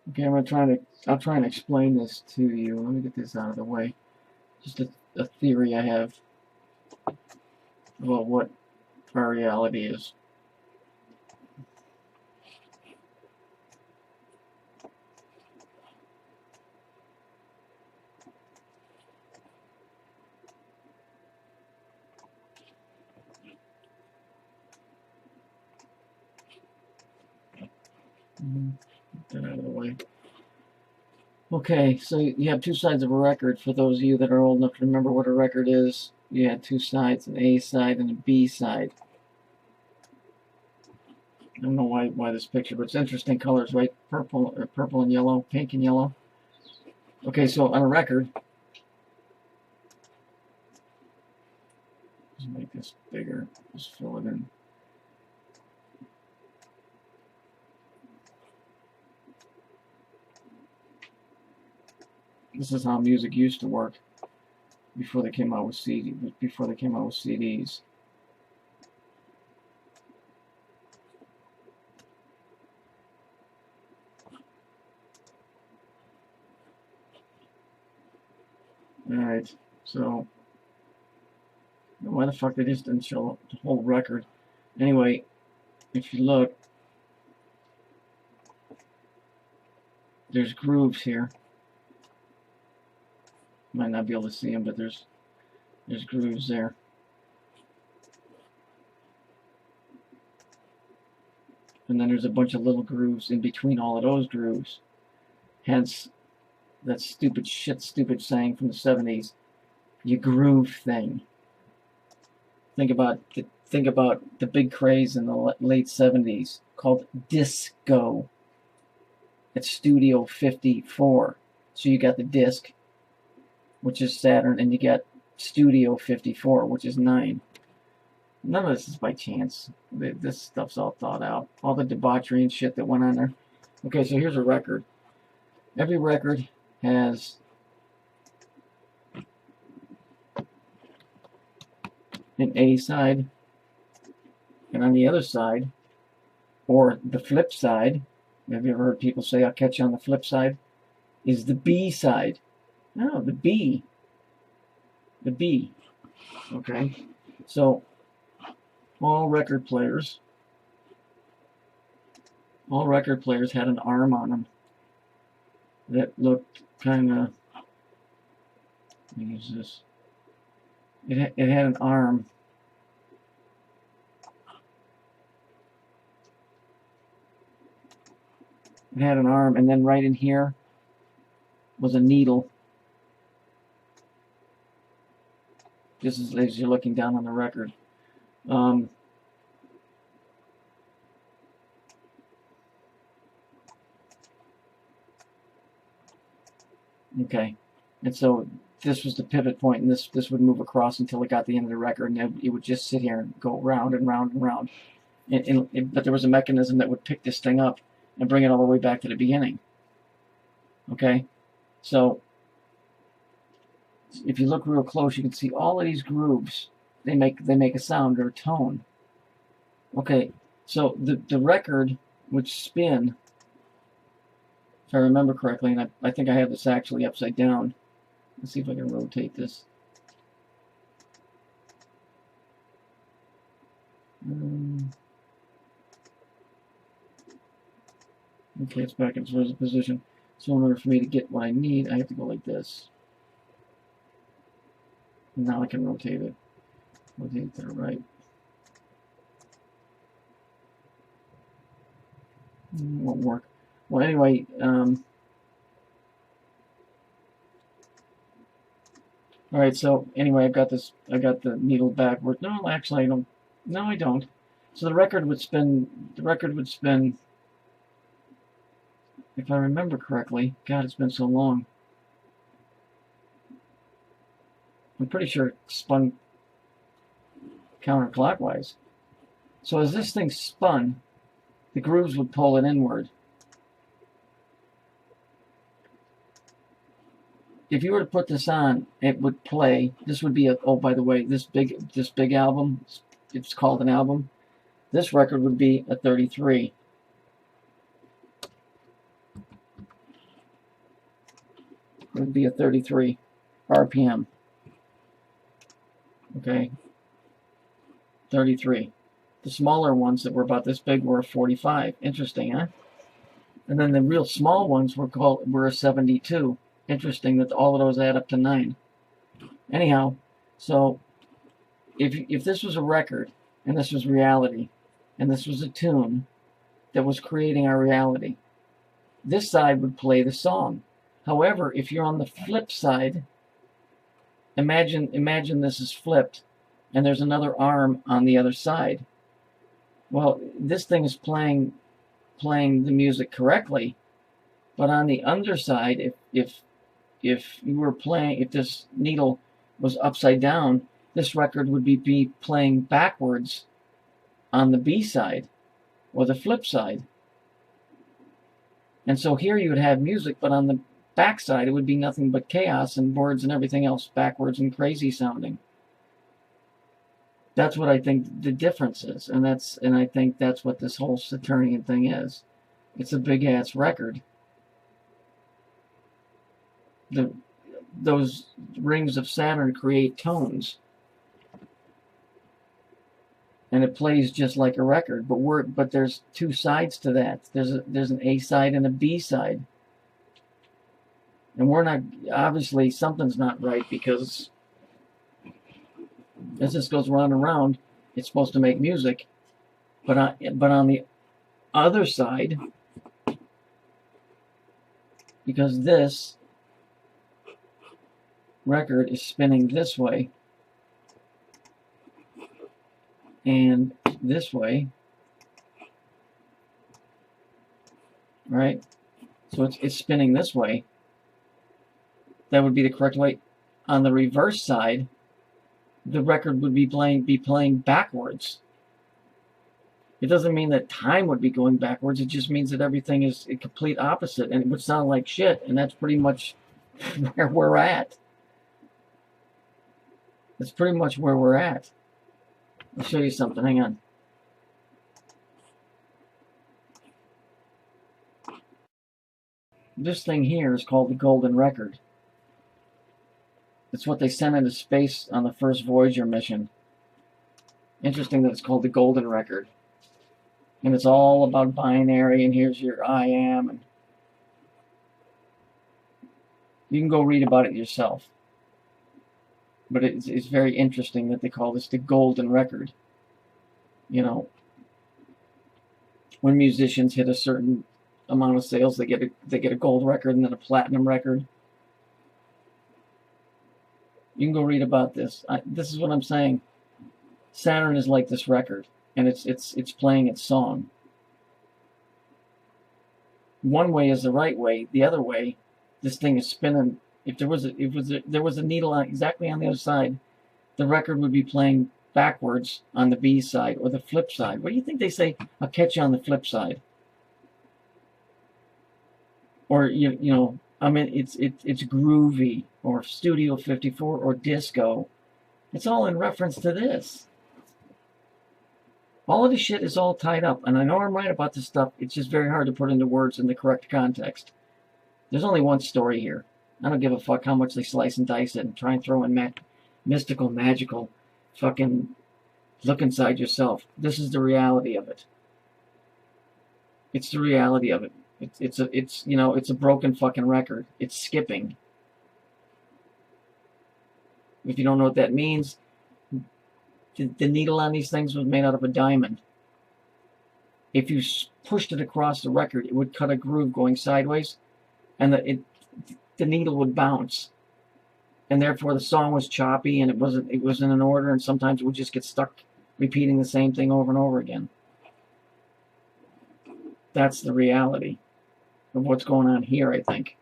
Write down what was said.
Okay, I'll try and explain this to you. Let me get this out of the way. Just a theory I have about what our reality is. Get that out of the way. Okay, so you have two sides of a record. For those of you that are old enough to remember what a record is, you had two sides, an A side and a B side. I don't know why this picture, but it's interesting colors, right? Purple and yellow, pink and yellow. Okay, so on a record, let's make this bigger. Just fill it in. This is how music used to work before they came out with CDs. Alright, so why the fuck they just didn't show the whole record? Anyway, if you look, there's grooves here. Might not be able to see them, but there's grooves there. And then there's a bunch of little grooves in between all of those grooves. Hence, that stupid saying from the 70s, you groove thing. Think about the big craze in the late 70s called disco. It's Studio 54. So you got the disc, which is Saturn, and you got Studio 54, which is 9. None of this is by chance. This stuff's all thought out. All the debauchery and shit that went on there. Okay, so here's a record. Every record has an A side, and on the other side, or the flip side, have you ever heard people say, I'll catch you on the flip side, is the B side. No, the B. The B. Okay? So, all record players had an arm on them that looked kind of, let me use this. It had an arm. It had an arm, and then right in here was a needle. This is as you're looking down on the record. Okay, and so this was the pivot point, and this would move across until it got the end of the record, and it would just sit here and go round and round and round. But there was a mechanism that would pick this thing up and bring it all the way back to the beginning. Okay, so if you look real close, you can see all of these grooves. They make a sound or a tone. Okay, so the record would spin, if I remember correctly, and I think I have this actually upside down. Let's see if I can rotate this. Okay, it's back in its original position. So in order for me to get what I need, I have to go like this. And now I can rotate it. Rotate it to the right. Won't work. Well, anyway, all right. So anyway, I got the needle backward. No, actually, I don't. No, I don't. So the record would spin. The record would spin. If I remember correctly, God, it's been so long. I'm pretty sure it spun counterclockwise. So as this thing spun, the grooves would pull it inward. If you were to put this on, it would play. This would be a, oh, by the way, this big album, it's called an album. This record would be a 33. would be a 33 RPM. Okay, 33. The smaller ones that were about this big were 45. Interesting, huh? And then the real small ones were a 72. Interesting that all of those add up to 9. Anyhow, so if this was a record and this was reality and this was a tune that was creating our reality, this side would play the song. However, if you're on the flip side, imagine this is flipped and there's another arm on the other side. Well, this thing is playing the music correctly, but on the underside, if you were playing, if this needle was upside down, this record would be playing backwards on the B side or the flip side. And so here you would have music, but on the back side it would be nothing but chaos and words and everything else backwards and crazy sounding. That's what I think the difference is, and I think that's what this whole Saturnian thing is. It's a big ass record. Those rings of Saturn create tones, and it plays just like a record. But there's two sides to that. There's an A side and a B side, and we're not, obviously something's not right, because as this goes round and round, it's supposed to make music, but on the other side, because this record is spinning this way and this way, right? So it's spinning this way. That would be the correct way. On the reverse side, the record would be playing backwards. It doesn't mean that time would be going backwards. It just means that everything is a complete opposite, and it would sound like shit. And that's pretty much where we're at. That's pretty much where we're at. I'll show you something. Hang on. This thing here is called the Golden Record. It's what they sent into space on the first Voyager mission. Interesting that it's called the Golden Record. And it's all about binary, and here's your I am. And you can go read about it yourself. But it's very interesting that they call this the Golden Record. You know, when musicians hit a certain amount of sales, they get a gold record and then a platinum record. You can go read about this. This is what I'm saying. Saturn is like this record, and it's playing its song. One way is the right way. The other way, this thing is spinning. If there was a needle exactly on the other side, the record would be playing backwards on the B side or the flip side. What do you think they say? I'll catch you on the flip side. Or you know, I mean, it's groovy, or Studio 54, or disco. It's all in reference to this. All of this shit is all tied up, and I know I'm right about this stuff. It's just very hard to put into words in the correct context. There's only one story here. I don't give a fuck how much they slice and dice it and try and throw in mystical, magical, fucking look inside yourself. This is the reality of it. It's the reality of it. It's a broken fucking record. It's skipping. If you don't know what that means, the needle on these things was made out of a diamond. If you pushed it across the record, it would cut a groove going sideways, and the needle would bounce, and therefore the song was choppy, and it wasn't in order, and sometimes it would just get stuck repeating the same thing over and over again. That's the reality of what's going on here, I think.